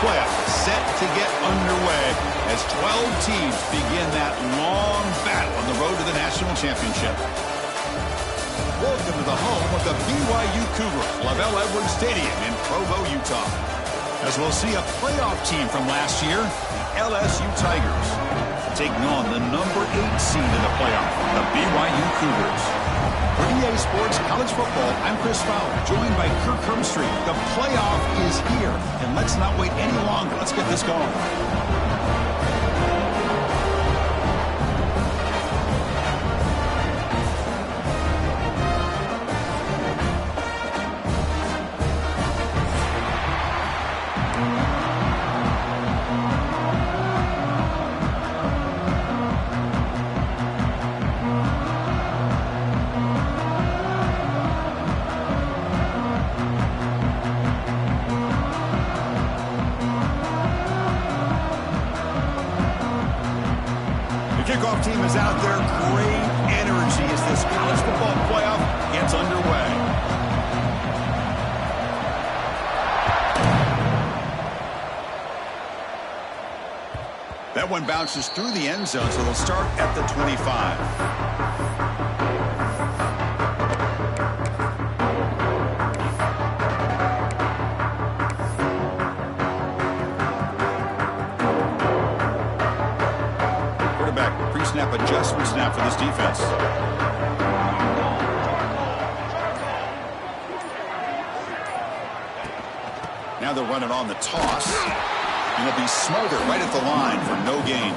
playoff set to get underway as 12 teams begin that long battle on the road to the national championship. Welcome to the home of the BYU Cougars, LaVell Edwards Stadium in Provo, Utah. As we'll see a playoff team from last year, the LSU Tigers, taking on the number 8 seed in the playoff, the BYU Cougars. For EA Sports College Football, I'm Chris Fowler, joined by Kirk Herbstreit. The playoff is here, and let's not wait any longer. Let's get this going. Kickoff team is out there. Great energy as this college football playoff gets underway. That one bounces through the end zone, so they'll start at the 25. Pre-snap adjustment snap for this defense. Now they'll run it on the toss. And it'll be smothered right at the line for no gain.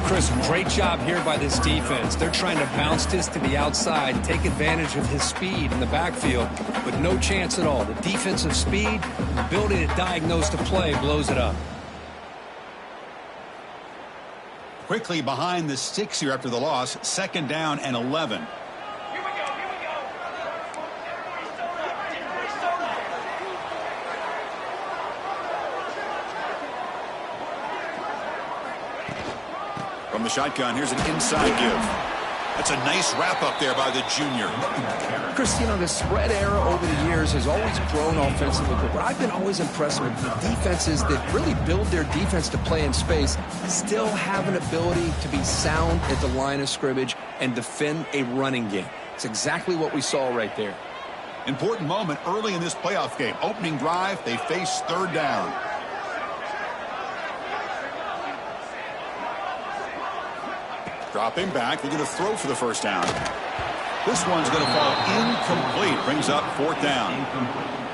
Chris, great job here by this defense. They're trying to bounce this to the outside, take advantage of his speed in the backfield, but no chance at all. The defensive speed, the ability to diagnose the play blows it up. Quickly behind the sticks here after the loss. 2nd down and 11. From the shotgun, here's an inside give. That's a nice wrap up there by the junior. Chris, you know, the spread era over the years has always grown offensively, but what I've been always impressed with the defenses that really build their defense to play in space still have an ability to be sound at the line of scrimmage and defend a running game. It's exactly what we saw right there. Important moment early in this playoff game. Opening drive, they face 3rd down. Dropping back, they're going to throw for the 1st down. This one's going to fall incomplete. Brings up 4th down.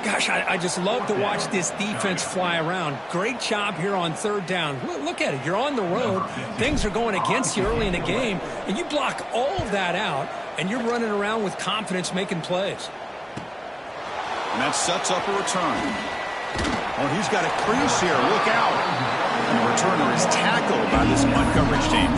Gosh, I just love to watch this defense fly around. Great job here on 3rd down. Look at it. You're on the road. Things are going against you early in the game, and you block all of that out, and you're running around with confidence making plays. And that sets up a return. Oh, he's got a crease here. Look out. And the returner is tackled by this man coverage team.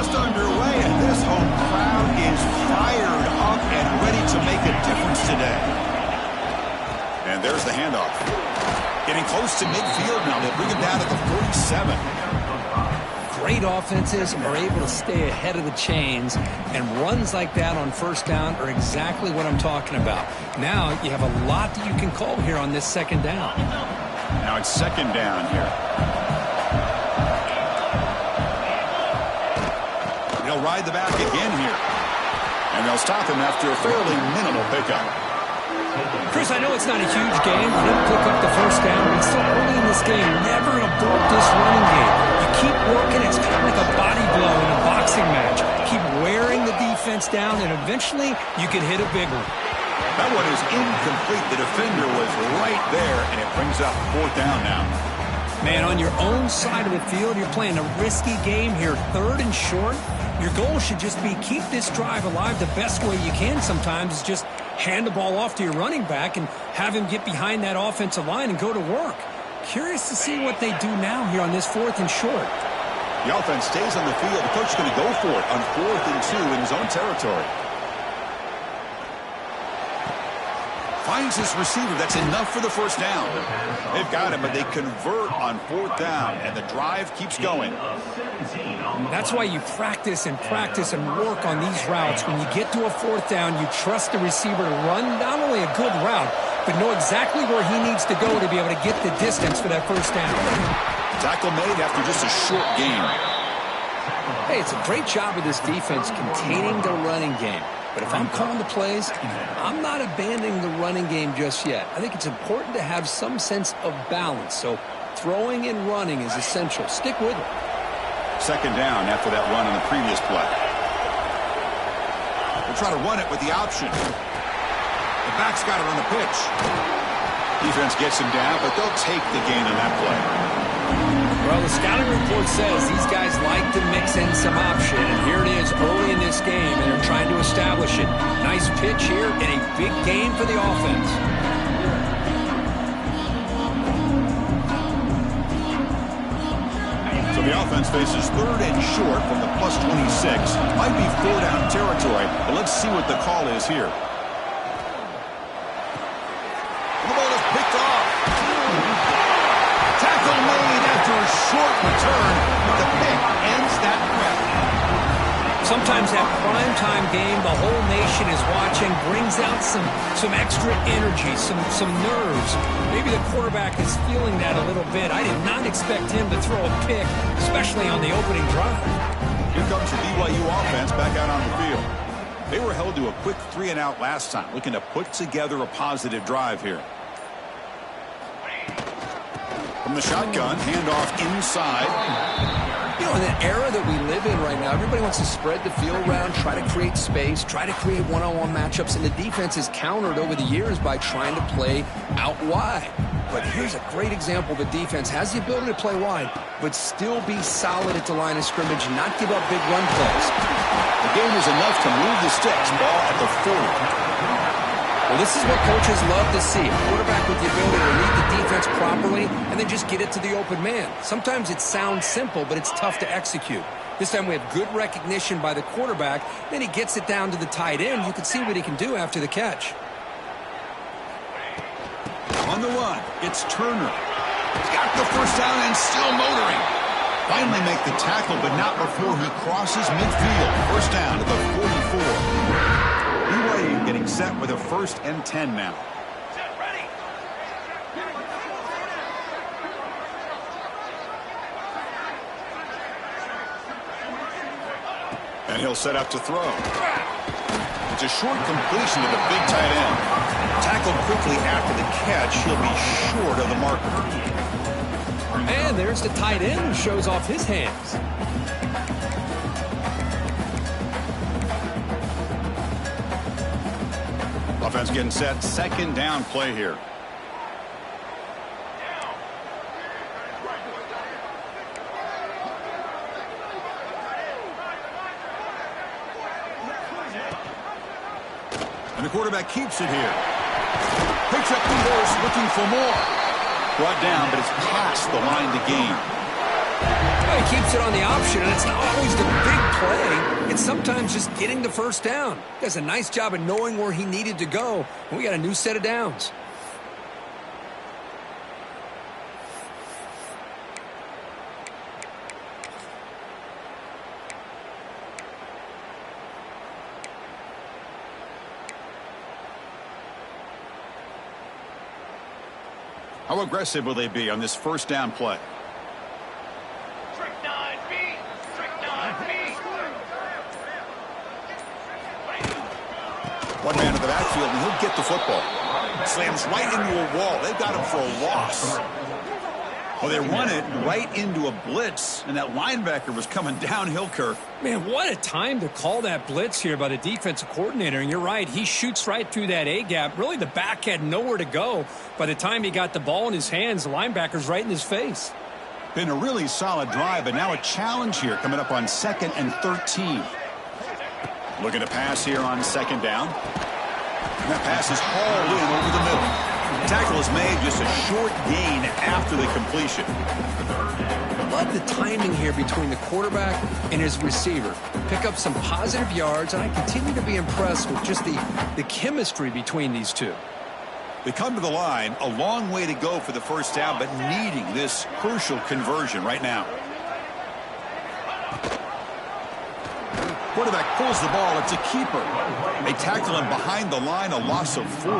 Underway, and this home crowd is fired up and ready to make a difference today. And there's the handoff. Getting close to midfield now. They'll bring him down at the 47. Great offenses are able to stay ahead of the chains, and runs like that on 1st down are exactly what I'm talking about. Now you have a lot that you can call here on this 2nd down. Now it's 2nd down here. They'll ride the back again here. And they'll stop him after a fairly minimal pickup. Chris, I know it's not a huge game. You didn't pick up the 1st down, but it's still early in this game. Never abort this running game. You keep working. It's kind of like a body blow in a boxing match. Keep wearing the defense down, and eventually you can hit a big one. That one is incomplete. The defender was right there, and it brings up 4th down now. Man, on your own side of the field, you're playing a risky game here. 3rd and short. Your goal should just be keep this drive alive the best way you can sometimes is just hand the ball off to your running back and have him get behind that offensive line and go to work. Curious to see what they do now here on this 4th and short. The offense stays on the field. The coach is going to go for it on 4th and 2 in his own territory. Finds this receiver. That's enough for the first down. They've got him, but they convert on 4th down, and the drive keeps going. That's why you practice and work on these routes. When you get to a 4th down, you trust the receiver to run not only a good route, but know exactly where he needs to go to be able to get the distance for that first down. Tackle made after just a short gain. Hey, it's a great job of this defense containing the running game. But if I'm calling the plays, I'm not abandoning the running game just yet. I think it's important to have some sense of balance. So throwing and running is essential. Stick with it. 2nd down after that run on the previous play. They'll try to run it with the option. The back's got it on the pitch. Defense gets him down, but they'll take the gain on that play. Well, the scouting report says these guys like to mix in some option, and here it is early in this game, and they're trying to establish it. Nice pitch here, and a big gain for the offense. So the offense faces 3rd and short from the +26. Might be 4-down territory, but let's see what the call is here. The ball is picked off. Tackle made after a short return, but the pick ends that threat. Sometimes that primetime game, the whole nation is watching, brings out some extra energy, some nerves. Maybe the quarterback is feeling that a little bit. I did not expect him to throw a pick, especially on the opening drive. Here comes the BYU offense back out on the field. They were held to a quick 3-and-out last time, looking to put together a positive drive here. From the shotgun, handoff inside. You know, in the era that we live in right now, everybody wants to spread the field around, try to create space, try to create one-on-one matchups, and the defense is countered over the years by trying to play out wide. But here's a great example. The defense has the ability to play wide, but still be solid at the line of scrimmage and not give up big run plays. The game is enough to move the sticks. Ball at the 40. Well, this is what coaches love to see. A quarterback with the ability to read the defense properly and then just get it to the open man. Sometimes it sounds simple, but it's tough to execute. This time we have good recognition by the quarterback. Then he gets it down to the tight end. You can see what he can do after the catch. On the run, it's Turner. He's got the first down and still motoring. Finally make the tackle, but not before he crosses midfield. First down to the 44. BYU getting set with a 1st and 10 now. And he'll set up to throw. It's a short completion to the big tight end. Tackled quickly after the catch. He'll be short of the marker. And there's the tight end who shows off his hands. Offense getting set. 2nd down play here. And the quarterback keeps it here. Picks up the force, looking for more. Brought down, but it's past the line to gain. Well, he keeps it on the option, and it's not always the big play. It's sometimes just getting the first down. He does a nice job of knowing where he needed to go. And we got a new set of downs. How aggressive will they be on this first down play? One man in the backfield, and he'll get the football. Slams right into a wall. They've got him for a loss. Well, they run it right into a blitz, and that linebacker was coming downhill, Kirk. Man, what a time to call that blitz here by the defensive coordinator. And you're right, he shoots right through that A-gap. Really, the back had nowhere to go. By the time he got the ball in his hands, the linebacker's right in his face. Been a really solid drive, but now a challenge here coming up on 2nd and 13. Looking to pass here on 2nd down. And that pass is hauled in over the middle. The tackle is made, just a short gain after the completion. I love the timing here between the quarterback and his receiver. Pick up some positive yards, and I continue to be impressed with just the chemistry between these two. They come to the line, a long way to go for the first down, but needing this crucial conversion right now. Quarterback pulls the ball. It's a keeper. They tackle him behind the line, a loss of 4.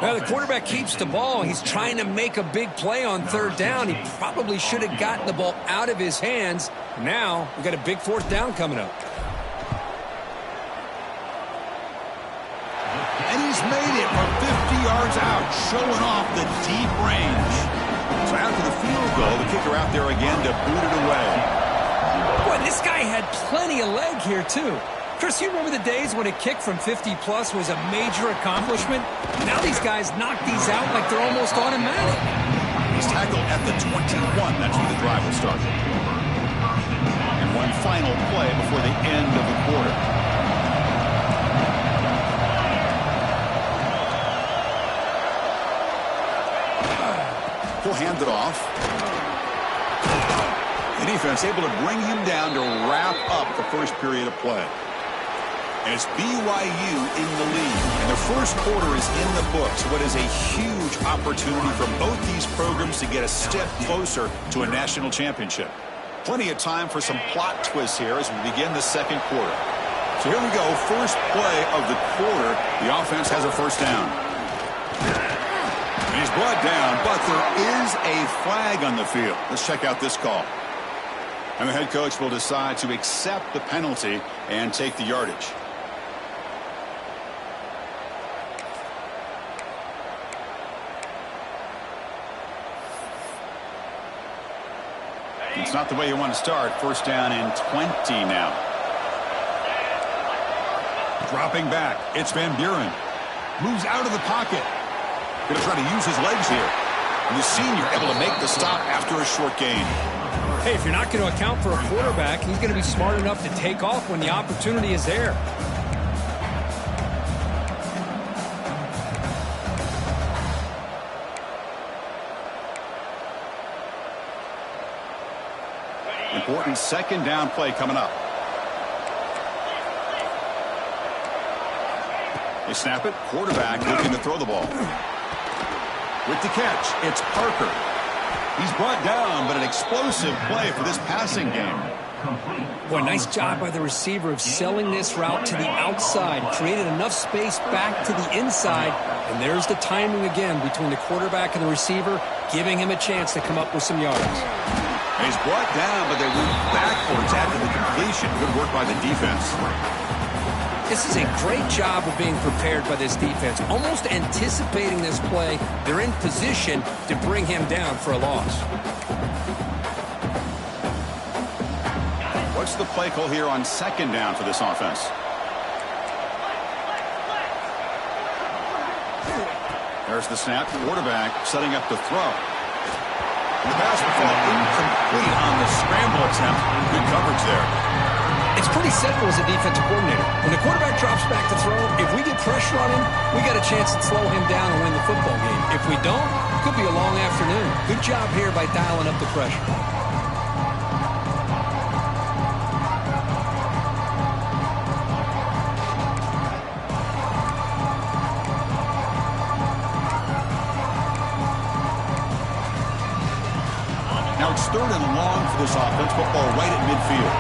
Well, the quarterback keeps the ball. He's trying to make a big play on third down. He probably should have gotten the ball out of his hands. Now, we've got a big fourth down coming up. And he's made it from 50 yards out, showing off the deep range. So after the field goal, the kicker out there again to boot it away. Boy, this guy had plenty of leg here, too. Chris, you remember the days when a kick from 50-plus was a major accomplishment? Now these guys knock these out like they're almost automatic. He's tackled at the 21. That's where the drive will start. And one final play before the end of the quarter. He'll hand it off. The defense able to bring him down to wrap up the first period of play. And it's BYU in the lead. And the first quarter is in the books. What is a huge opportunity for both these programs to get a step closer to a national championship. Plenty of time for some plot twists here as we begin the second quarter. So here we go. First play of the quarter. The offense has a first down. And he's brought down, but there is a flag on the field. Let's check out this call. And the head coach will decide to accept the penalty and take the yardage. It's not the way you want to start. First down and 20 now. Dropping back. It's Van Buren. Moves out of the pocket. Going to try to use his legs here. And the senior able to make the stop after a short gain. Hey, if you're not going to account for a quarterback, he's going to be smart enough to take off when the opportunity is there. Important second down play coming up. They snap it. Quarterback looking to throw the ball. With the catch, it's Parker. He's brought down, but an explosive play for this passing game. Boy, nice job by the receiver of selling this route to the outside. Created enough space back to the inside. And there's the timing again between the quarterback and the receiver, giving him a chance to come up with some yards. He's brought down, but they move backwards after the completion. Good work by the defense. This is a great job of being prepared by this defense. Almost anticipating this play, they're in position to bring him down for a loss. What's the play call here on second down for this offense? There's the snap. Quarterback setting up to throw. The pass will fall incomplete on the scramble attempt. Good coverage there. It's pretty simple as a defensive coordinator. When the quarterback drops back to throw, if we get pressure on him, we got a chance to slow him down and win the football game. If we don't, it could be a long afternoon. Good job here by dialing up the pressure. Now it's third and long for this offense. Football right at midfield.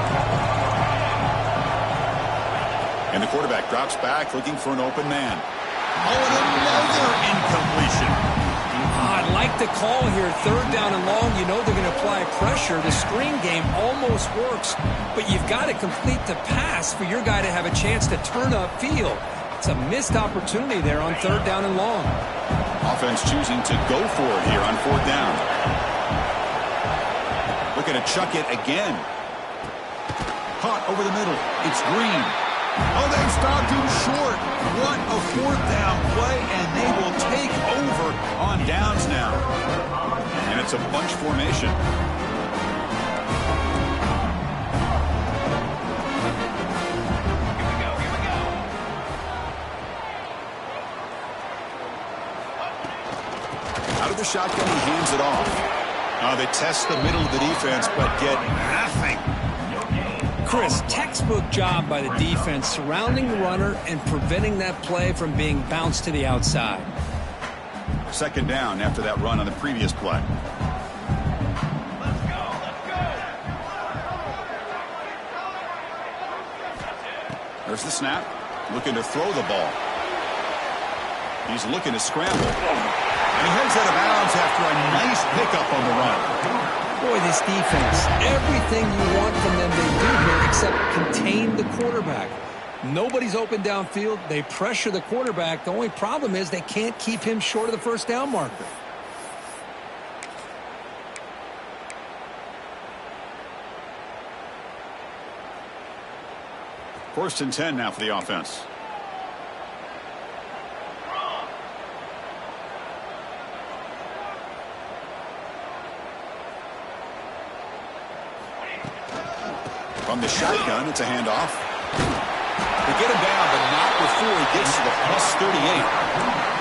And the quarterback drops back looking for an open man. Oh, and another incompletion. I like the call here. Third down and long. You know they're going to apply pressure. The screen game almost works, but you've got to complete the pass for your guy to have a chance to turn upfield. It's a missed opportunity there on third down and long. Offense choosing to go for it here on fourth down. Looking to chuck it again. Caught over the middle. It's Green. Oh, they stopped him short. What a fourth down play, and they will take over on downs now. And it's a bunch formation. Out of the shotgun, he hands it off. They test the middle of the defense, but get nothing. Chris, textbook job by the defense surrounding the runner and preventing that play from being bounced to the outside. Second down after that run on the previous play. There's the snap. Looking to throw the ball. He's looking to scramble. And he heads out of bounds after a nice pickup on the run. Boy, this defense, everything you want from them they do here except contain the quarterback. Nobody's open downfield. They pressure the quarterback. The only problem is they can't keep him short of the first down marker. First and 10 now for the offense. From the shotgun, it's a handoff. They get him down, but not before he gets to the plus 38.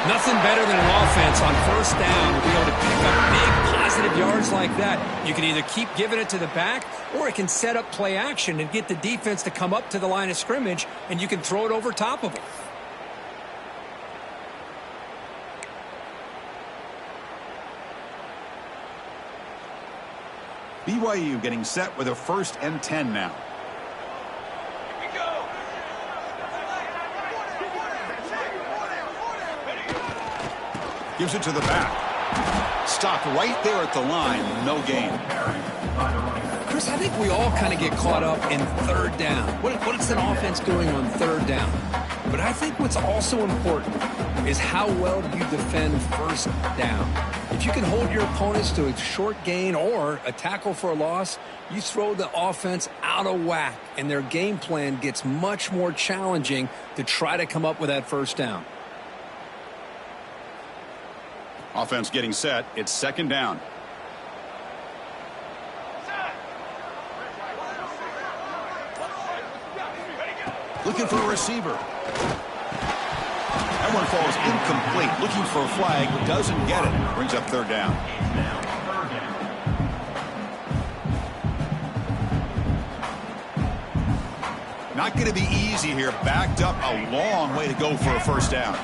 Nothing better than an offense on first down to be able to pick up big positive yards like that. You can either keep giving it to the back, or it can set up play action and get the defense to come up to the line of scrimmage, and you can throw it over top of them. BYU getting set with a first and 10 now. Gives it to the back. Stopped right there at the line. No gain. Chris, I think we all kind of get caught up in third down. What's an offense doing on third down? But I think what's also important is how well do you defend first down. If you can hold your opponents to a short gain or a tackle for a loss, you throw the offense out of whack, and their game plan gets much more challenging to try to come up with that first down. Offense getting set. It's second down. Looking for a receiver. That one falls incomplete. Looking for a flag. Doesn't get it. Brings up third down. Not going to be easy here. Backed up a long way to go for a first down.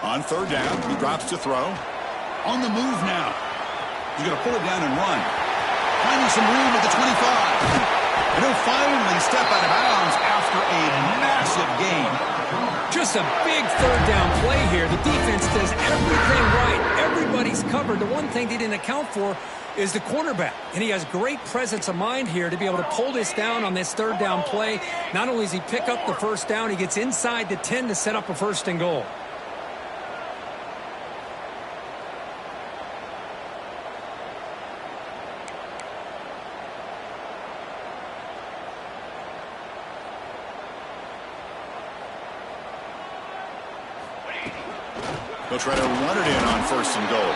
On third down, he drops to throw. On the move now. He's going to pull it down and run. Finding some room at the 25. And he'll finally step out of bounds after a massive gain. Just a big third down play here. The defense does everything right. Everybody's covered. The one thing they didn't account for is the quarterback. And he has great presence of mind here to be able to pull this down on this third down play. Not only does he pick up the first down, he gets inside the 10 to set up a first and goal. They'll try to run it in on first and goal.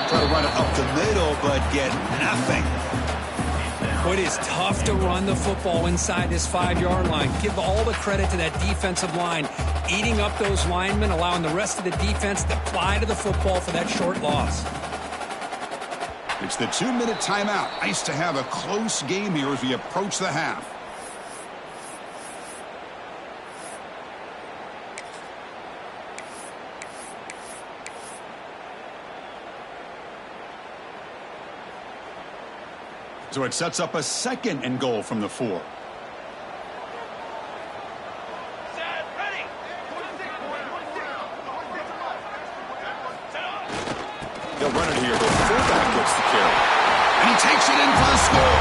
Try to run it up the middle, but get nothing. It is tough to run the football inside this 5-yard line. Give all the credit to that defensive line, eating up those linemen, allowing the rest of the defense to fly to the football for that short loss. It's the 2-minute timeout. Nice to have a close game here as we approach the half. So it sets up a second and goal from the 4. They'll run it here. The fullback gets the carry. And he takes it in for the score.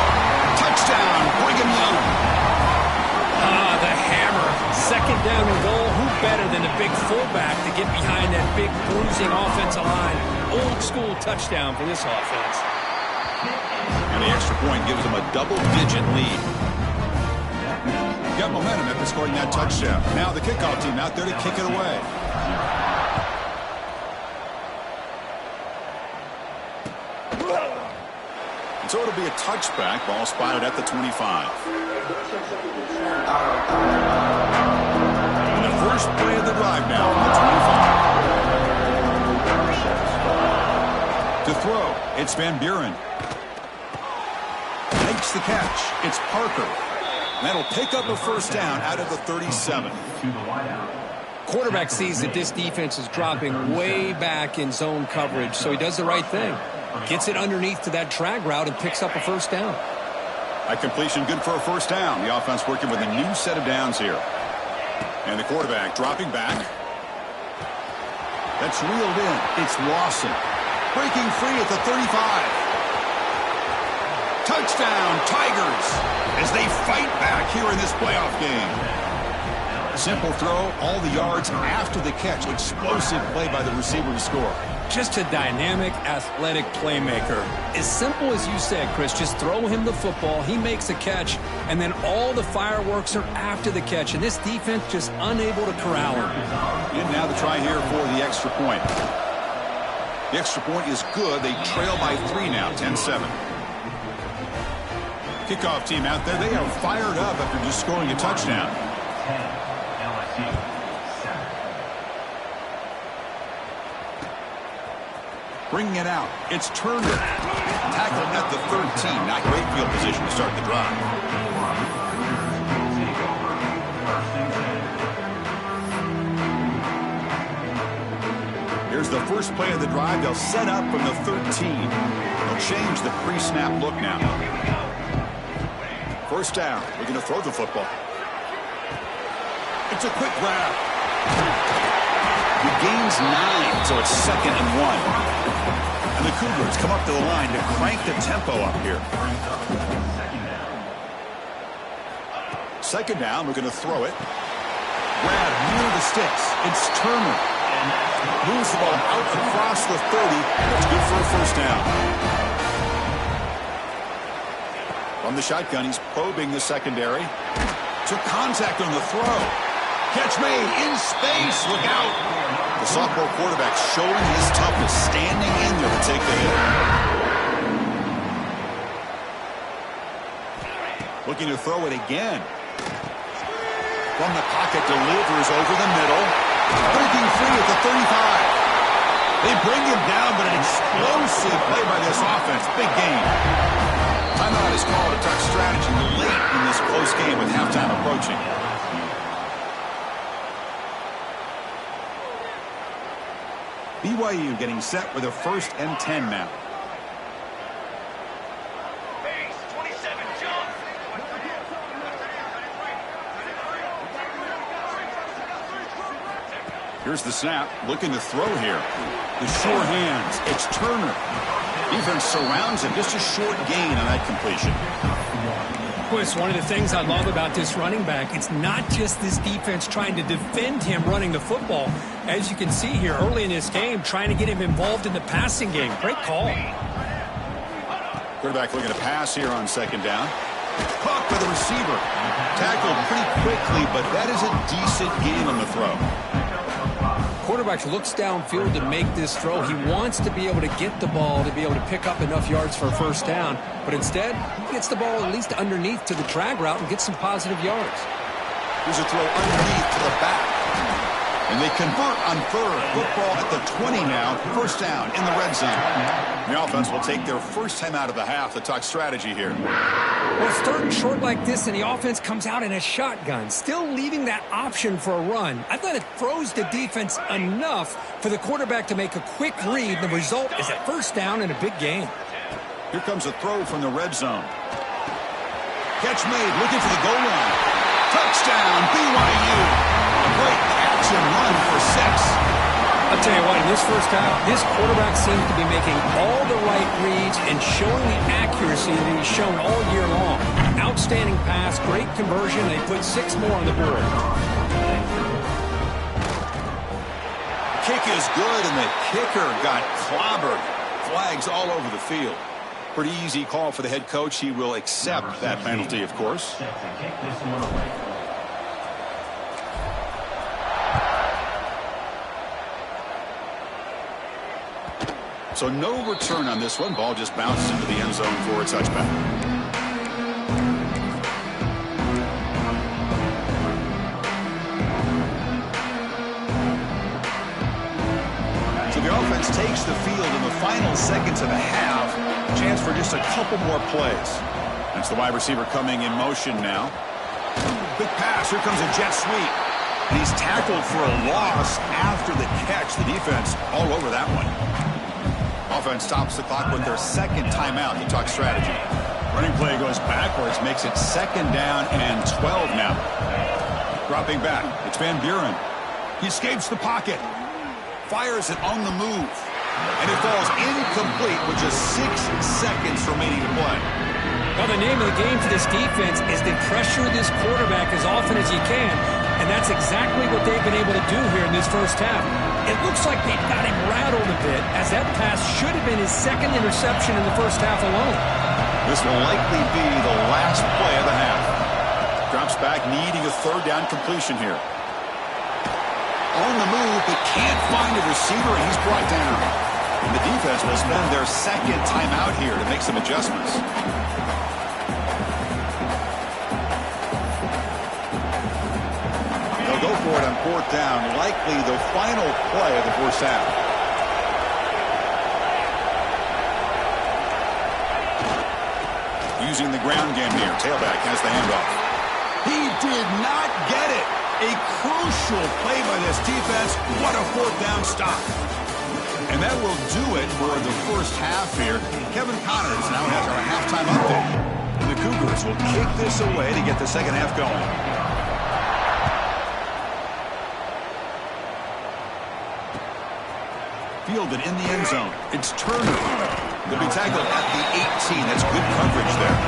Touchdown, Brigham Young. The hammer. Second down and goal. Who better than the big fullback to get behind that big bruising offensive line? Old school touchdown for this offense. And the extra point gives them a double-digit lead. Got momentum after scoring that touchdown. Now the kickoff team out there to kick it away. And so it'll be a touchback. Ball spotted at the 25. And the first play of the drive now on the 25. To throw, it's Van Buren. Makes the catch. It's Parker. That'll pick up a first down out of the 37. Quarterback sees that this defense is dropping way back in zone coverage, so he does the right thing. Gets it underneath to that drag route and picks up a first down. A completion good for a first down. The offense working with a new set of downs here. And the quarterback dropping back. That's reeled in. It's Lawson. Breaking free at the 35. Touchdown, Tigers, as they fight back here in this playoff game. Simple throw, all the yards after the catch. Explosive play by the receiver to score. Just a dynamic, athletic playmaker. As simple as you said, Chris, just throw him the football, he makes a catch, and then all the fireworks are after the catch, and this defense just unable to corral him. And now the try here for the extra point. The extra point is good. They trail by 3 now, 10-7. Kickoff team out there, they are fired up after just scoring a touchdown. Bringing it out, it's Turner. Tackled at the 13. Not great field position to start the drive. Here's the first play of the drive. They'll set up from the 13. They'll change the pre-snap look now. First down. We're going to throw the football. It's a quick grab. He gains 9, so it's 2nd and 1. And the Cougars come up to the line to crank the tempo up here. Second down, we're going to throw it. Grab near the sticks. It's Turner. Moves the ball out across the 30. That's good for a first down. From the shotgun, he's probing the secondary. Took contact on the throw. Catch made in space. Look out. The sophomore quarterback showing his toughness, standing in there to take the hit. Looking to throw it again. From the pocket, delivers over the middle. Breaking free at the 35. They bring him down, but an explosive play by this offense. Big gain. Timeout is called. A Duck strategy late in this close game with halftime approaching. BYU getting set with a 1st and 10 now. Here's the snap, looking to throw here. The sure hands, it's Turner. Defense surrounds him, just a short gain on that completion. Chris, one of the things I love about this running back, it's not just this defense trying to defend him running the football. As you can see here early in this game, trying to get him involved in the passing game. Great call. Quarterback looking to pass here on second down. Caught by the receiver. Tackled pretty quickly, but that is a decent gain on the throw. Quarterback looks downfield to make this throw. He wants to be able to get the ball to be able to pick up enough yards for a first down, but instead he gets the ball at least underneath to the drag route and gets some positive yards. Here's a throw underneath to the back. And they convert on third. Football at the 20 now. First down in the red zone. The offense will take their first time out of the half. The Tuck strategy here. Well, it's 3rd and short like this, and the offense comes out in a shotgun, still leaving that option for a run. I thought it throws the defense enough for the quarterback to make a quick read. The result is a first down and a big gain. Here comes a throw from the red zone. Catch made, looking for the goal line. Touchdown, BYU. A great catch and run for 6. I'll tell you what, in this first half, this quarterback seems to be making all the right reads and showing the accuracy that he's shown all year long. Outstanding pass, great conversion. They put 6 more on the board. Kick is good, and the kicker got clobbered. Flags all over the field. Pretty easy call for the head coach. He will accept that penalty, of course. So no return on this one. Ball just bounces into the end zone for a touchback. So the offense takes the field in the final seconds of the half. Chance for just a couple more plays. That's the wide receiver coming in motion now. Big pass. Here comes a jet sweep. And he's tackled for a loss after the catch. The defense all over that one. Offense stops the clock with their second timeout to talk strategy. Running play goes backwards, makes it 2nd down and 12 now. Dropping back, it's Van Buren. He escapes the pocket. Fires it on the move. And it falls incomplete with just 6 seconds remaining to play. Well, the name of the game for this defense is to pressure this quarterback as often as you can, and that's exactly what they've been able to do here in this first half. It looks like they've got him rattled a bit, as that pass should have been his 2nd interception in the first half alone. This will likely be the last play of the half. Drops back, needing a 3rd down completion here. On the move, but can't find a receiver, and he's brought down. And the defense will spend their 2nd timeout here to make some adjustments. They'll go for it on 4th down, likely the final play of the first half. Using the ground game here. Tailback has the handoff. He did not get it. A crucial play by this defense. What a 4th down stop. And that will do it for the first half here. Kevin Connors now has our halftime update. And the Cougars will kick this away to get the second half going. Fielded in the end zone. It's Turner. They'll be tackled at the 18. That's good coverage there.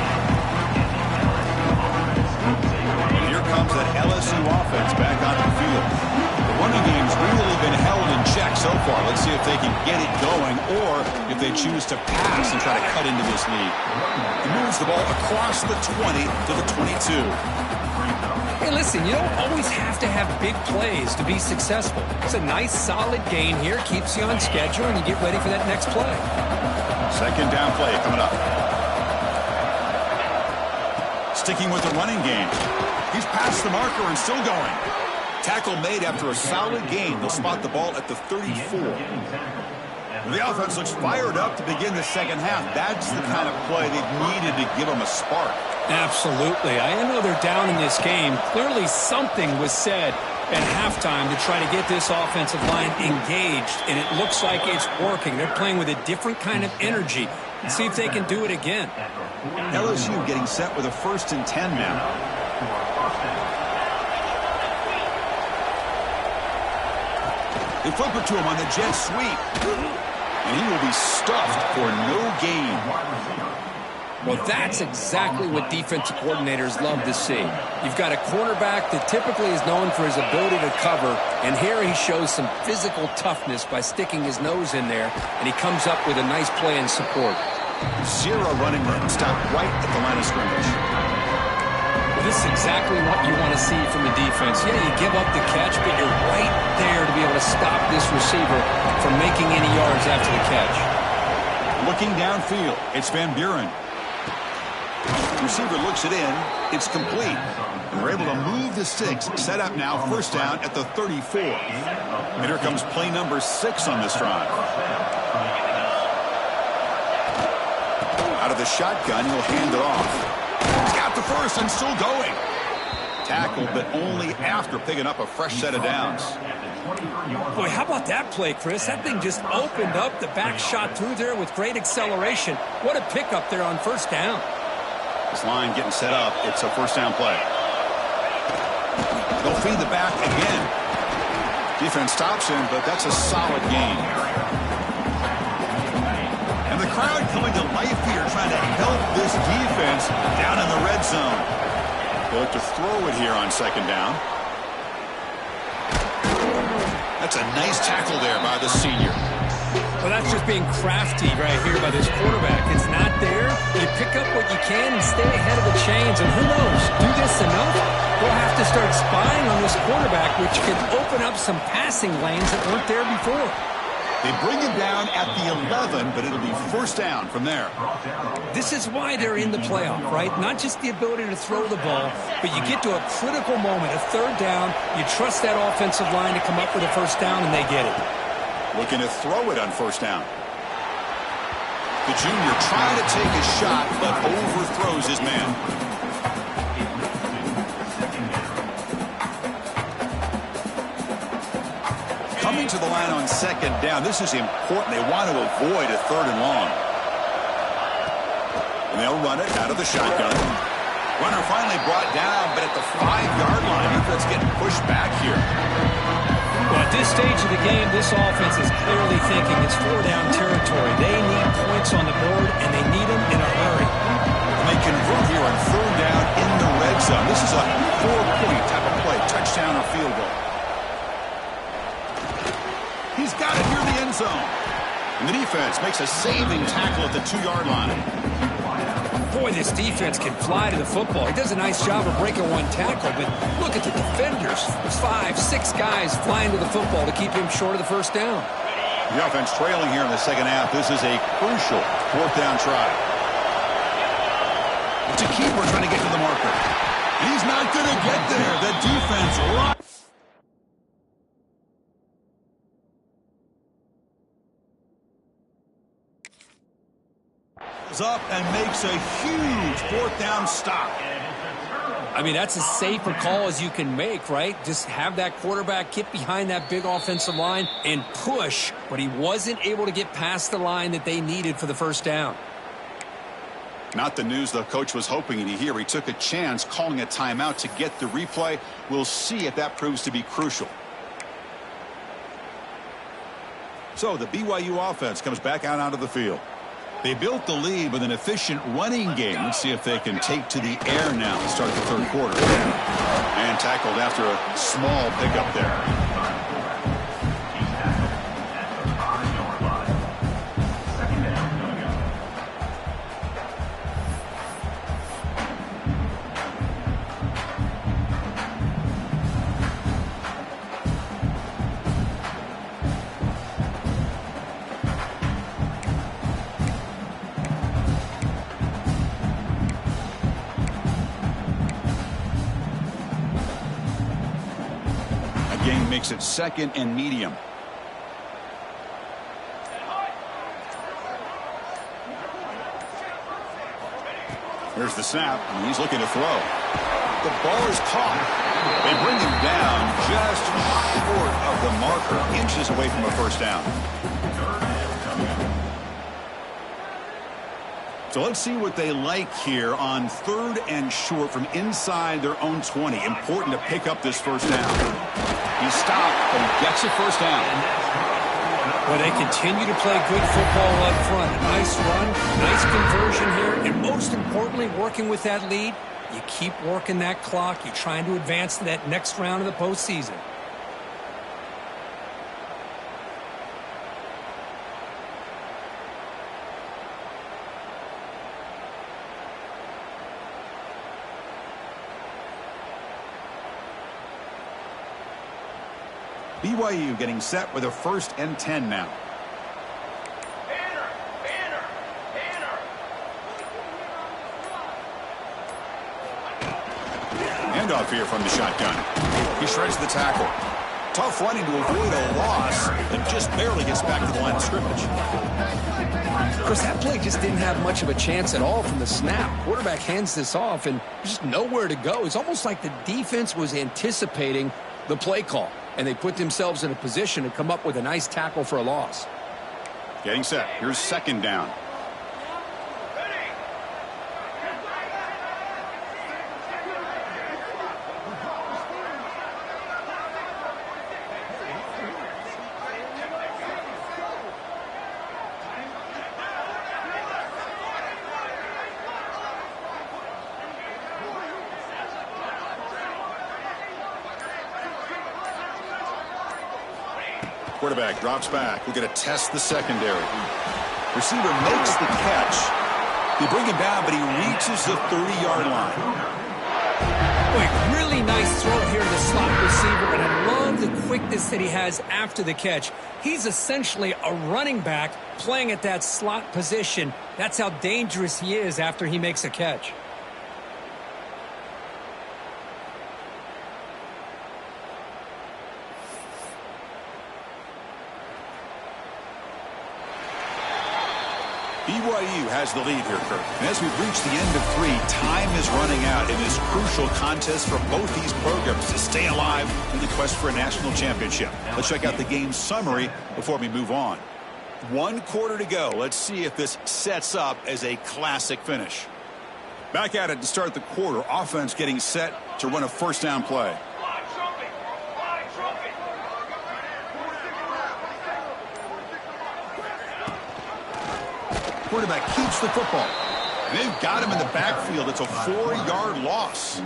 And here comes that LSU offense back onto the field. The running game's really been held in check so far. Let's see if they can get it going or if they choose to pass and try to cut into this lead. He moves the ball across the 20 to the 22. Hey, listen, you don't always have to have big plays to be successful. It's a nice, solid gain here. Keeps you on schedule, and you get ready for that next play. 2nd down play coming up. Sticking with the running game. He's past the marker and still going. Tackle made after a solid gain. They'll spot the ball at the 34. The offense looks fired up to begin the second half. That's the kind of play they've needed to give them a spark. Absolutely. I know they're down in this game. Clearly something was said at halftime to try to get this offensive line engaged, and it looks like it's working. They're playing with a different kind of energy. Let's see if they can do it again. LSU getting set with a 1st and 10 now. They flip it to him on the jet sweep. And he will be stuffed for no gain. Well, that's exactly what defensive coordinators love to see. You've got a quarterback that typically is known for his ability to cover, and here he shows some physical toughness by sticking his nose in there, and he comes up with a nice play in support. Zero running room. Stop right at the line of scrimmage. Well, this is exactly what you want to see from the defense. Yeah, you give up the catch, but you're right there to be able to stop this receiver from making any yards after the catch. Looking downfield, it's Van Buren. Receiver looks it in. It's complete. And we're able to move the sticks. Set up now, 1st down at the 34. And here comes play number 6 on this drive. Out of the shotgun, he'll hand it off. He's got the 1st and still going. Tackled, but only after picking up a fresh set of downs. Boy, how about that play, Chris? That thing just opened up. The back shot through there with great acceleration. What a pickup there on 1st down. This line getting set up. It's a 1st down play. They'll feed the back again. Defense stops him, but that's a solid gain. And the crowd coming to life here, trying to help this defense down in the red zone. They look to throw it here on 2nd down. That's a nice tackle there by the senior. Well, that's just being crafty right here by this quarterback. It's not there. You pick up what you can and stay ahead of the chains. And who knows, do this enough, we'll have to start spying on this quarterback, which could open up some passing lanes that weren't there before. They bring him down at the 11, but it'll be 1st down from there. This is why they're in the playoff, right? Not just the ability to throw the ball, but you get to a critical moment, a 3rd down. You trust that offensive line to come up with a 1st down, and they get it. Looking to throw it on 1st down. The junior trying to take a shot, but overthrows his man. Getting to the line on second down. This is important. They want to avoid a 3rd and long. And they'll run it out of the shotgun. Runner finally brought down, but at the 5-yard line, defense getting pushed back here. Well, at this stage of the game, this offense is clearly thinking it's 4-down territory. They need points on the board, and they need them in a hurry. And they convert here on 3rd down in the red zone. This is a 4-point type of play, touchdown or field goal. He's got it near the end zone. And the defense makes a saving tackle at the 2-yard line. Boy, this defense can fly to the football. He does a nice job of breaking one tackle, but look at the defenders. 5, 6 guys flying to the football to keep him short of the 1st down. The offense trailing here in the 2nd half. This is a crucial 4th down try. It's a keeper trying to get to the marker. He's not going to get there. The defense right. Up and makes a huge 4th down stop. I mean, that's as safe a call as you can make, right? Just have that quarterback get behind that big offensive line and push, but he wasn't able to get past the line that they needed for the 1st down. Not the news the coach was hoping to hear. He took a chance calling a timeout to get the replay. We'll see if that proves to be crucial. So the BYU offense comes back out onto the field. They built the lead with an efficient running game. Let's see if they can take to the air now to start the 3rd quarter. And tackled after a small pickup there. Makes it 2nd and medium. Here's the snap, and he's looking to throw. The ball is caught. They bring him down just short of the marker, inches away from a 1st down. So let's see what they like here on 3rd and short from inside their own 20. Important to pick up this 1st down. He stopped, but he gets a 1st down. Well, they continue to play good football up front. A nice run, nice conversion here, and most importantly, working with that lead, you keep working that clock. You're trying to advance to that next round of the postseason. BYU getting set with a 1st and 10 now. Handoff here from the shotgun. He shreds the tackle. Tough running to avoid a loss and just barely gets back to the line of scrimmage. Chris, that play just didn't have much of a chance at all from the snap. Quarterback hands this off and just nowhere to go. It's almost like the defense was anticipating the play call, and they put themselves in a position to come up with a nice tackle for a loss. Getting set. Here's 2nd down. Quarterback drops back. We're going to test the secondary. Receiver makes the catch. They bring him down, but he reaches the 30-yard line. Boy, really nice throw here to the slot receiver, and I love the quickness that he has after the catch. He's essentially a running back playing at that slot position. That's how dangerous he is after he makes a catch. BYU has the lead here, Kurt. And as we've reached the end of 3, time is running out in this crucial contest for both these programs to stay alive in the quest for a national championship. Let's check out the game summary before we move on. 1 quarter to go. Let's see if this sets up as a classic finish. Back at it to start the quarter. Offense getting set to run a first down play. Quarterback keeps the football. They've got him in the backfield. It's a 4-yard loss.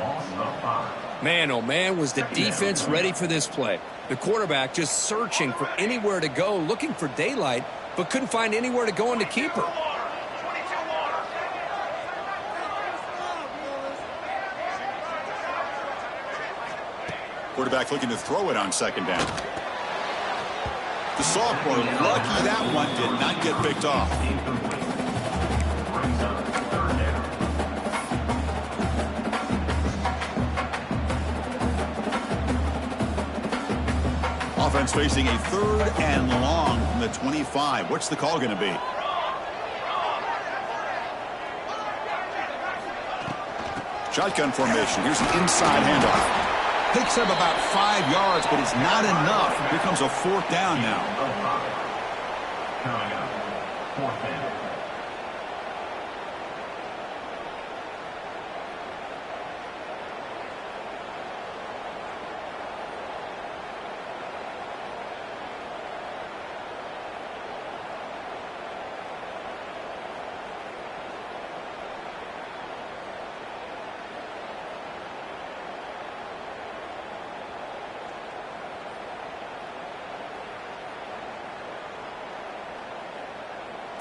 Man, oh man, was the defense ready for this play. The quarterback just searching for anywhere to go, looking for daylight, but couldn't find anywhere to go in the keeper. Quarterback looking to throw it on second down. The sophomore, lucky that one did not get picked off. Offense facing a 3rd and long from the 25. What's the call going to be? Shotgun formation. Here's an inside handoff. Picks up about 5 yards, but it's not enough. Here comes a 4th down now. Coming up, 4th down.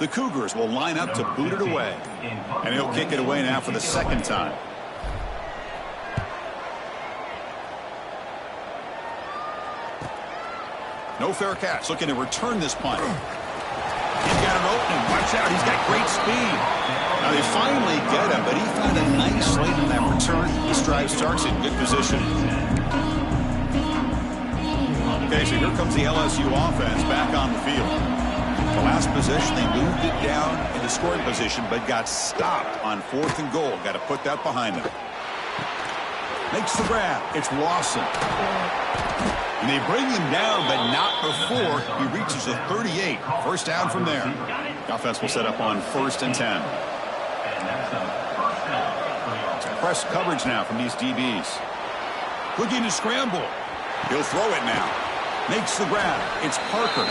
The Cougars will line up to boot it away. And he'll kick it away now for the 2nd time. No fair catch. Looking to return this punt. He's got an opening. Watch out. He's got great speed. Now they finally get him, but he found a nice lane on that return. This drive starts in good position. Okay, so here comes the LSU offense back on the field. The last possession, they moved it down into scoring position, but got stopped on 4th and goal. Got to put that behind them. Makes the grab. It's Lawson. And they bring him down, but not before he reaches the 38. First down from there. The offense will set up on 1st and 10. It's press coverage now from these DBs. Looking to scramble. He'll throw it now. Makes the grab. It's Parker.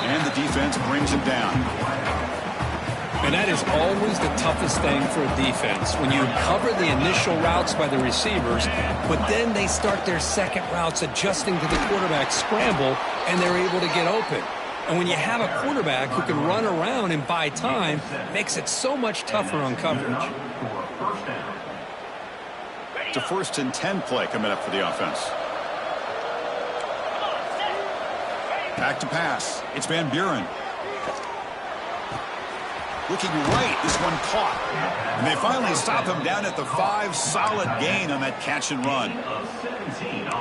And the defense brings him down. And that is always the toughest thing for a defense, when you cover the initial routes by the receivers, but then they start their second routes adjusting to the quarterback scramble, and they're able to get open. And when you have a quarterback who can run around and buy time, it makes it so much tougher on coverage. It's a 1st and 10 play coming up for the offense. Back to pass. It's Van Buren. Looking right. This one caught. And they finally stop him down at the 5. Solid gain on that catch and run.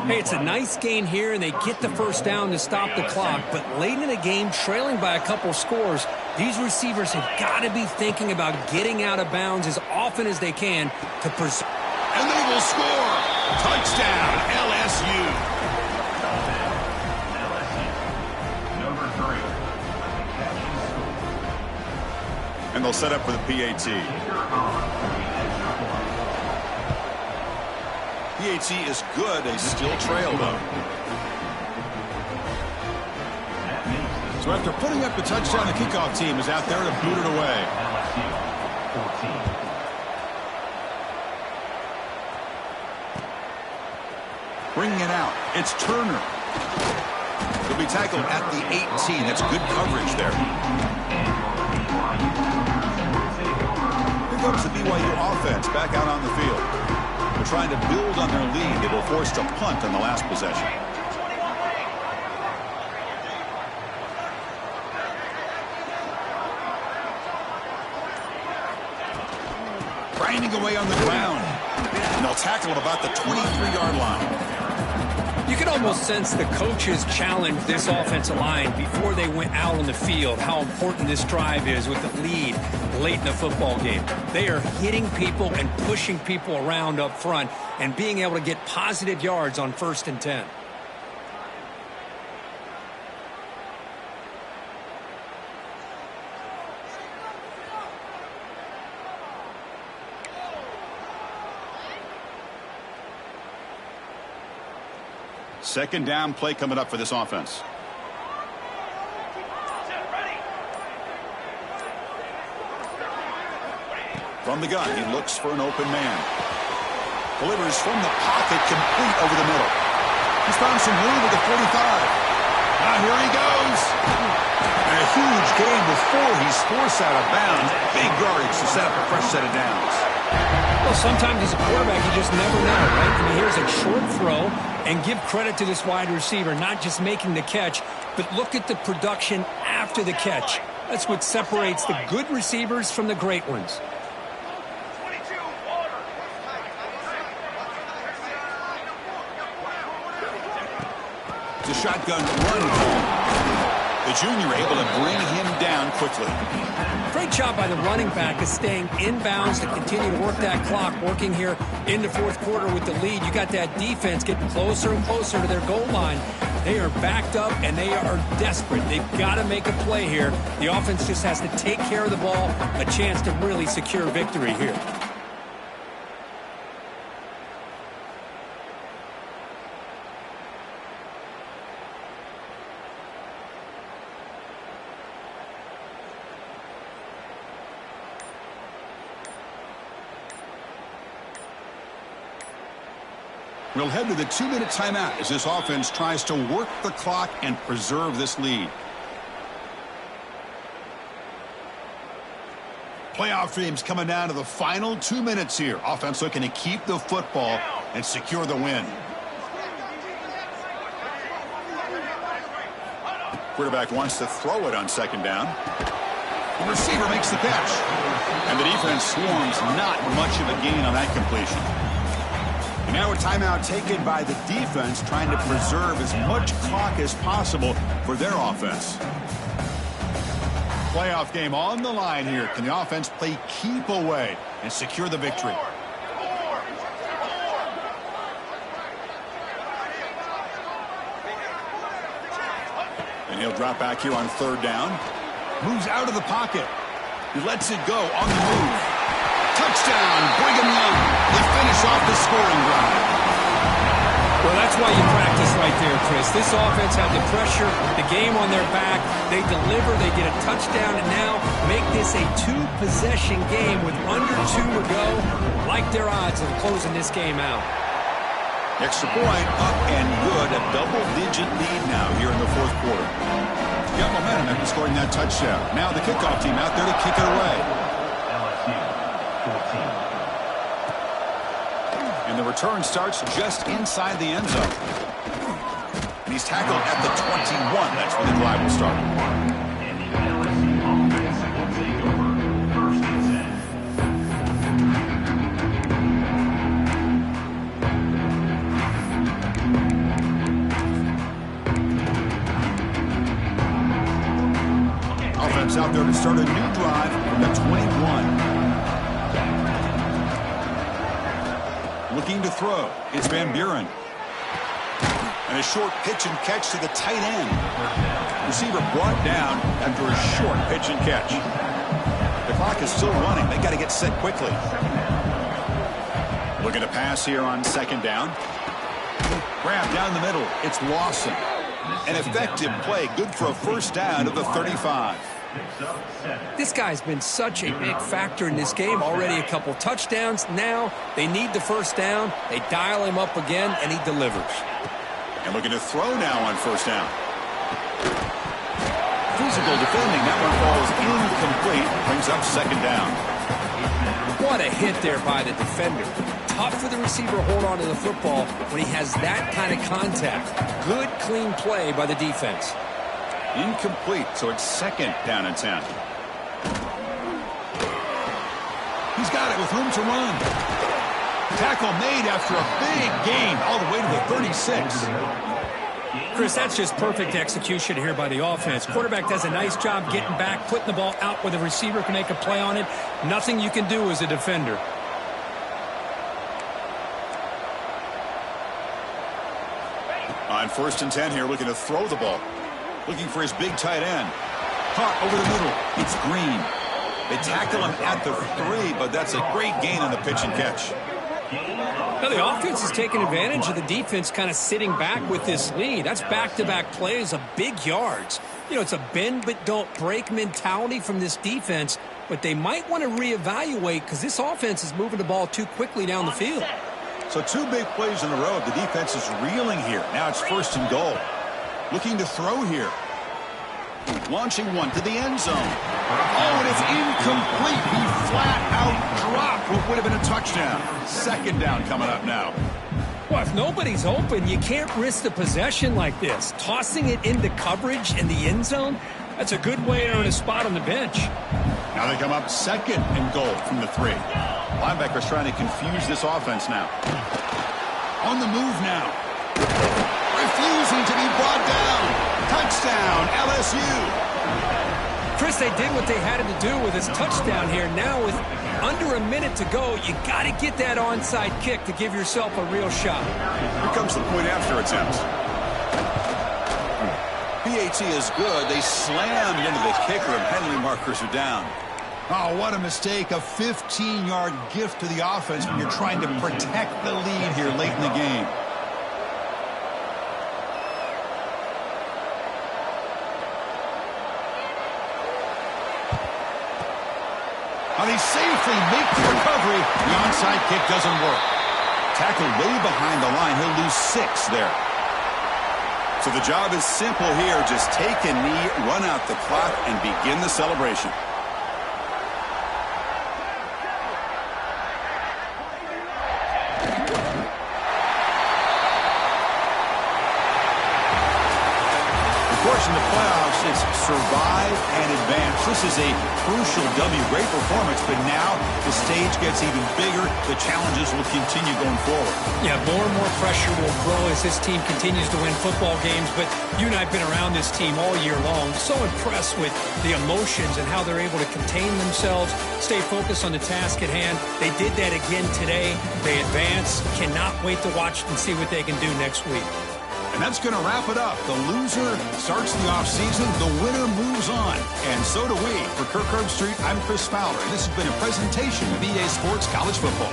Hey, it's a nice gain here, and they get the first down to stop the clock. But late in the game, trailing by a couple scores, these receivers have got to be thinking about getting out of bounds as often as they can to preserve. And they will score. Touchdown, LSU. And they'll set up for the PAT. PAT is good. They still trail, though. So after putting up the touchdown, the kickoff team is out there to boot it away. Bringing it out. It's Turner. He'll be tackled at the 18. That's good coverage there. Here comes the BYU offense back out on the field. They're trying to build on their lead. They were forced to punt on the last possession. Grinding away on the ground. And they'll tackle at about the 23-yard line. You can almost sense the coaches challenged this offensive line before they went out on the field, how important this drive is with the lead late in the football game. They are hitting people and pushing people around up front and being able to get positive yards on 1st and 10. Second down play coming up for this offense. From the gun, he looks for an open man. Delivers from the pocket, complete over the middle. He's found some room at the 45. Now here he goes. And a huge gain before he's forced out of bounds. Big yardage to set up a fresh set of downs. Well, sometimes as a quarterback, you just never know, right? I mean, here's a short throw, and give credit to this wide receiver, not just making the catch, but look at the production after the catch. That's what separates the good receivers from the great ones. The shotgun run call. The junior able to bring him down quickly. Great job by the running back of staying inbounds to continue to work that clock, working here in the fourth quarter with the lead. You got that defense getting closer and closer to their goal line. They are backed up, and they are desperate. They've got to make a play here. The offense just has to take care of the ball, a chance to really secure victory here. We'll head to the 2-minute timeout as this offense tries to work the clock and preserve this lead. Playoff dreams coming down to the final 2 minutes here. Offense looking to keep the football and secure the win. Quarterback wants to throw it on second down. The receiver makes the catch. And the defense swarms, not much of a gain on that completion. And now a timeout taken by the defense, trying to preserve as much clock as possible for their offense. Playoff game on the line here. Can the offense play keep away and secure the victory? And he'll drop back here on third down. Moves out of the pocket. He lets it go on the move. Touchdown, Brigham Young. They finish off the scoring drive. Well, that's why you practice right there, Chris. This offense had the pressure, the game on their back. They deliver, they get a touchdown, and now make this a two-possession game with under 2 to go. Like their odds of closing this game out. Extra point up and good. A double-digit lead now here in the fourth quarter. Got momentum after scoring that touchdown. Now the kickoff team out there to kick it away. And the return starts just inside the end zone. And he's tackled at the 21. That's where the drive will start. Offense out there to start a new drive from the 21. Looking to throw. It's Van Buren. And a short pitch and catch to the tight end. Receiver brought down after a short pitch and catch. The clock is still running. They got to get set quickly. Looking to pass here on second down. Grab down the middle. It's Lawson. An effective play. Good for a first down of the 35. This guy's been such a big factor in this game. Already a couple touchdowns. Now they need the first down. They dial him up again, and he delivers. And looking to throw now on first down. Physical defending. That one falls incomplete. Brings up second down. What a hit there by the defender. Tough for the receiver to hold on to the football when he has that kind of contact. Good, clean play by the defense. Incomplete, so it's second down and 10. He's got it with room to run. Tackle made after a big gain all the way to the 36. Chris, that's just perfect execution here by the offense. Quarterback does a nice job getting back, putting the ball out where the receiver can make a play on it. Nothing you can do as a defender. On 1st and 10 here, looking to throw the ball. Looking for his big tight end. Caught over the middle. It's Green. They tackle him at the 3, but that's a great gain on the pitch and catch. Now the offense is taking advantage of the defense kind of sitting back with this lead. That's back-to-back plays of big yards. You know, it's a bend but don't break mentality from this defense, but they might want to reevaluate because this offense is moving the ball too quickly down the field. So 2 big plays in a row. The defense is reeling here. Now it's 1st and goal. Looking to throw here. Launching one to the end zone. Oh, and it's incomplete. He flat out dropped what would have been a touchdown. 2nd down coming up now. Well, if nobody's open, you can't risk the possession like this. Tossing it into coverage in the end zone, that's a good way to earn a spot on the bench. Now they come up 2nd and goal from the 3. Linebackers trying to confuse this offense now. On the move now. Refusing to be brought down. Touchdown, LSU. Chris, they did what they had to do with his touchdown here. Now with under a minute to go, you got to get that onside kick to give yourself a real shot. Here comes the point after attempt. PAT is good. They slammed into the kicker and penalty markers are down. Oh, what a mistake. A 15-yard gift to the offense when you're trying to protect the lead here late in the game. And he safely makes the recovery. The onside kick doesn't work. Tackled way behind the line. He'll lose 6 there. So the job is simple here. Just take a knee, run out the clock, and begin the celebration. Of course, in the playoffs, it's survive and advance. This is a crucial W. Great performance, but now the stage gets even bigger. The challenges will continue going forward. Yeah, more and more pressure will grow as this team continues to win football games, but you and I have been around this team all year long. So impressed with the emotions and how they're able to contain themselves, stay focused on the task at hand. They did that again today. They advance. Cannot wait to watch and see what they can do next week. And that's going to wrap it up. The loser starts the offseason. The winner moves on. And so do we. For Kirk Herbstreit, I'm Chris Fowler. And this has been a presentation of EA Sports College Football.